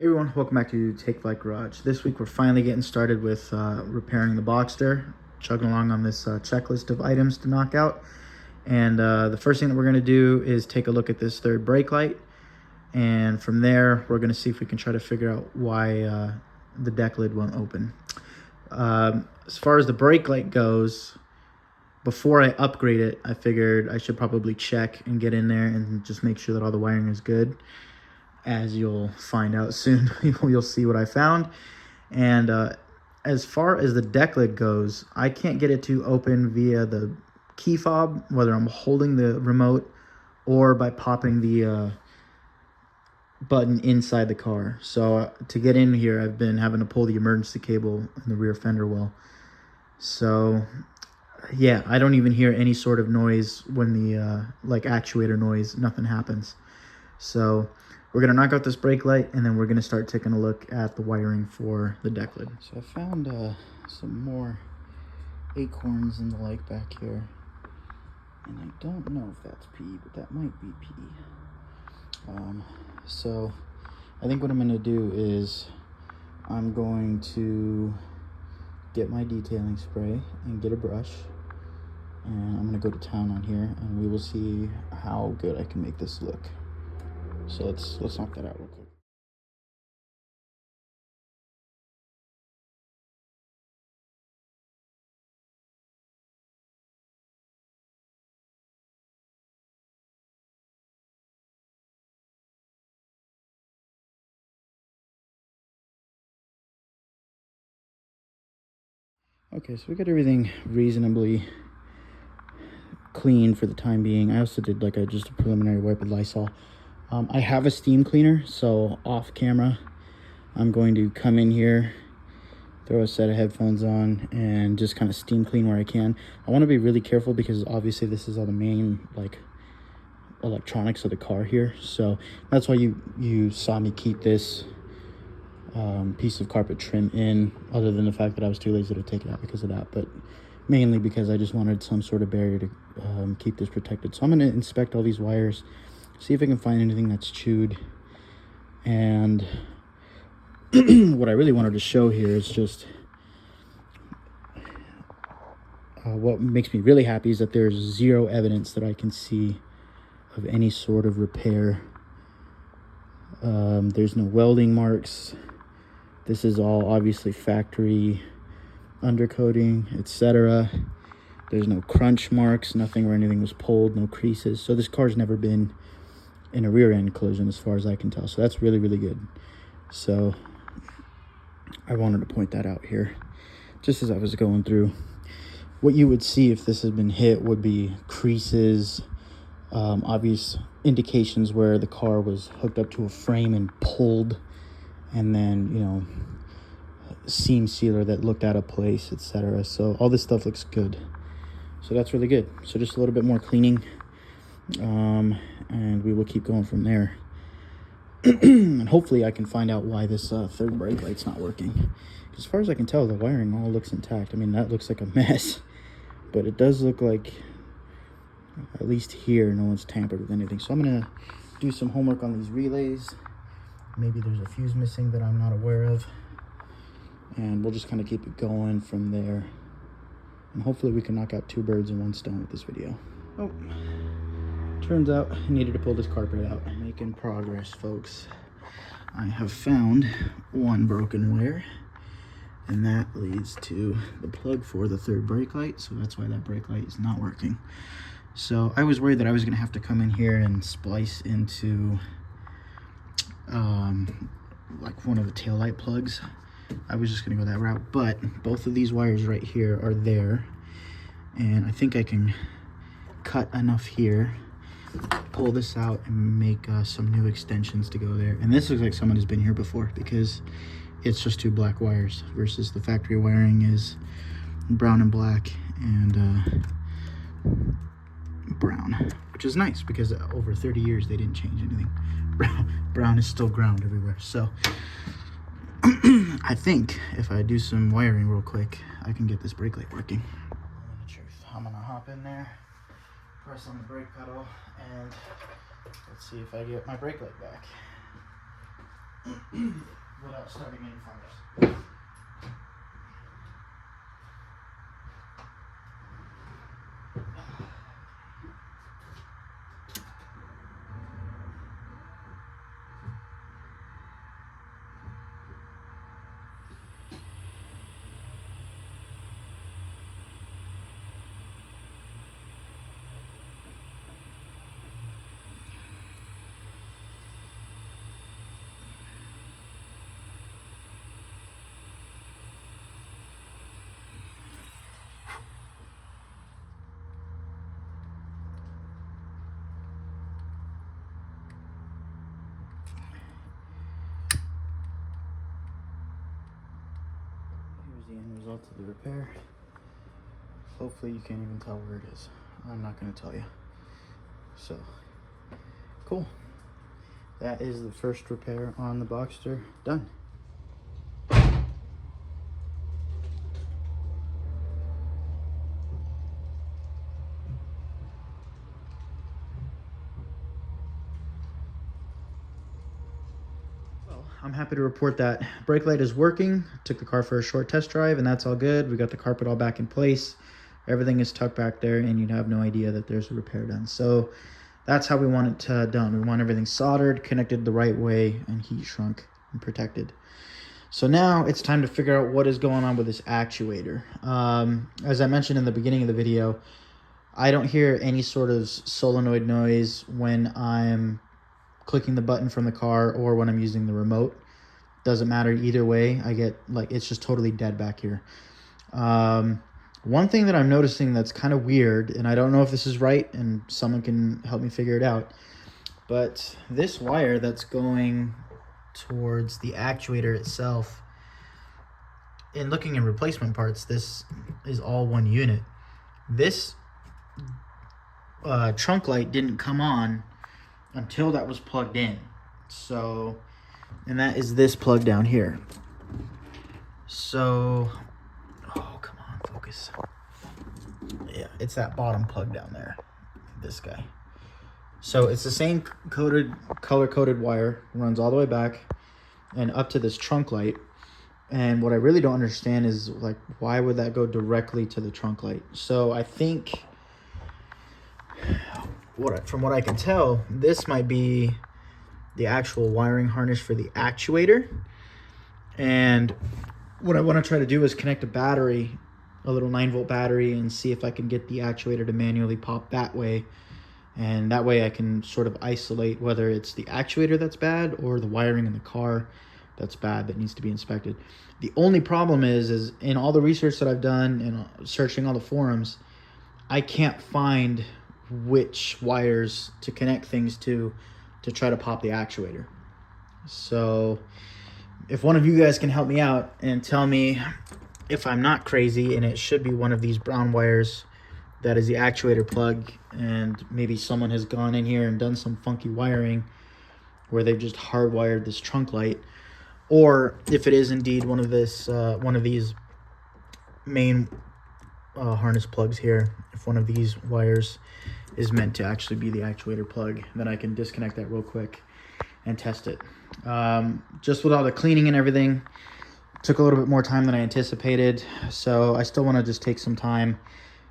Hey everyone, welcome back to Take Flight Garage. This week we're finally getting started with repairing the Boxster, chugging along on this checklist of items to knock out. And the first thing that we're going to do is take a look at this third brake light. And from there, we're going to see if we can try to figure out why the deck lid won't open. As far as the brake light goes, before I upgrade it, I figured I should probably check and get in there and just make sure that all the wiring is good. As you'll find out soon, you'll see what I found. And as far as the deck lid goes, I can't get it to open via the key fob, whether I'm holding the remote or by popping the button inside the car. So to get in here, I've been having to pull the emergency cable in the rear fender well. So yeah, I don't even hear any sort of noise when the like actuator noise, nothing happens. So we're going to knock out this brake light, and then we're going to start taking a look at the wiring for the deck lid. So I found some more acorns in the lake back here. And I don't know if that's P, but that might be P. So I think what I'm going to do is I'm going to get my detailing spray and get a brush. And I'm going to go to town on here, and we will see how good I can make this look. So let's knock that out real quick. Okay, so we got everything reasonably clean for the time being. I also did like just a preliminary wipe with Lysol. I have a steam cleaner, so off camera, I'm going to come in here, throw a set of headphones on, and just kind of steam clean where I can. I want to be really careful because obviously this is all the main like electronics of the car here. So that's why you saw me keep this piece of carpet trim in, other than the fact that I was too lazy to take it out because of that, but mainly because I just wanted some sort of barrier to keep this protected. So I'm going to inspect all these wires, see if I can find anything that's chewed. And what I really wanted to show here is just what makes me really happy is that there's zero evidence that I can see of any sort of repair. There's no welding marks. This is all obviously factory undercoating, etc. There's no crunch marks, nothing where anything was pulled, no creases. So this car's never been in a rear end collision as far as I can tell. So that's really, really good. So I wanted to point that out here just as I was going through. What you would see if this had been hit would be creases, obvious indications where the car was hooked up to a frame and pulled, and then, you know, seam sealer that looked out of place, etc. So all this stuff looks good. So that's really good. So just a little bit more cleaning, and we will keep going from there. And hopefully I can find out why this third brake light's not working. As far as I can tell, the wiring all looks intact. I mean, that looks like a mess, but it does look like, at least here, no one's tampered with anything. So I'm gonna do some homework on these relays. Maybe there's a fuse missing that I'm not aware of, and we'll just kind of keep it going from there. And hopefully we can knock out two birds in one stone with this video. Oh, turns out I needed to pull this carpet out. I'm making progress, folks. I have found one broken wire, and that leads to the plug for the third brake light. So that's why that brake light is not working. So I was worried that I was gonna have to come in here and splice into like one of the taillight plugs. I was just gonna go that route, but both of these wires right here are there, and I think I can cut enough here, pull this out, and make some new extensions to go there. And this looks like someone has been here before because it's just two black wires versus the factory wiring is brown and black and brown, which is nice because over 30 years they didn't change anything. Brown is still ground everywhere. So I think if I do some wiring real quick, I can get this brake light working. The truth, I'm gonna hop in there, press on the brake pedal, and let's see if I get my brake light back. without starting any fires. Here's the end result of the repair. Hopefully you can't even tell where it is. I'm not going to tell you. So, cool. That is the first repair on the Boxster done. I'm happy to report that brake light is working. Took the car for a short test drive and that's all good. We got the carpet all back in place. Everything is tucked back there and you'd have no idea that there's a repair done. So that's how we want it done. We want everything soldered, connected the right way, and heat shrunk and protected. So now it's time to figure out what is going on with this actuator. As I mentioned in the beginning of the video, I don't hear any sort of solenoid noise when I'm clicking the button from the car or when I'm using the remote. Doesn't matter either way. I get like, it's just totally dead back here. One thing that I'm noticing that's kind of weird, and I don't know if this is right and someone can help me figure it out, but this wire that's going towards the actuator itself, in looking in replacement parts, this is all one unit. This trunk light didn't come on until that was plugged in. So, and that is this plug down here. So, oh, come on, focus. Yeah, it's that bottom plug down there, this guy. So it's the same color-coded wire, runs all the way back and up to this trunk light. And what I really don't understand is, like, why would that go directly to the trunk light? So I think, from what I can tell, this might be the actual wiring harness for the actuator. And what I want to try to do is connect a battery, a little 9-volt battery, and see if I can get the actuator to manually pop that way. And that way I can sort of isolate whether it's the actuator that's bad or the wiring in the car that's bad, that needs to be inspected. The only problem is in all the research that I've done and searching all the forums, I can't find which wires to connect things to try to pop the actuator. So if one of you guys can help me out and tell me if I'm not crazy and it should be one of these brown wires that is the actuator plug, and maybe someone has gone in here and done some funky wiring where they've just hardwired this trunk light, or if it is indeed one of these main harness plugs here, if one of these wires is meant to actually be the actuator plug, then I can disconnect that real quick and test it. Just with all the cleaning and everything, took a little bit more time than I anticipated, so I still want to just take some time,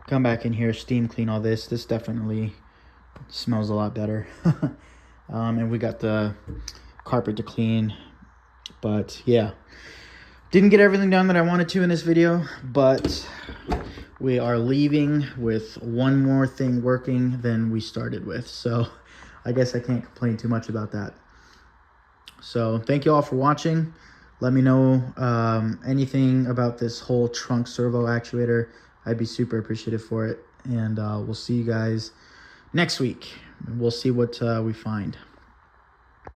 come back in here, steam clean all this. This definitely smells a lot better. And we got the carpet to clean, but yeah, didn't get everything done that I wanted to in this video, but we are leaving with one more thing working than we started with, so I guess I can't complain too much about that. So thank you all for watching. Let me know anything about this whole trunk servo actuator. I'd be super appreciative for it, and we'll see you guys next week. We'll see what we find.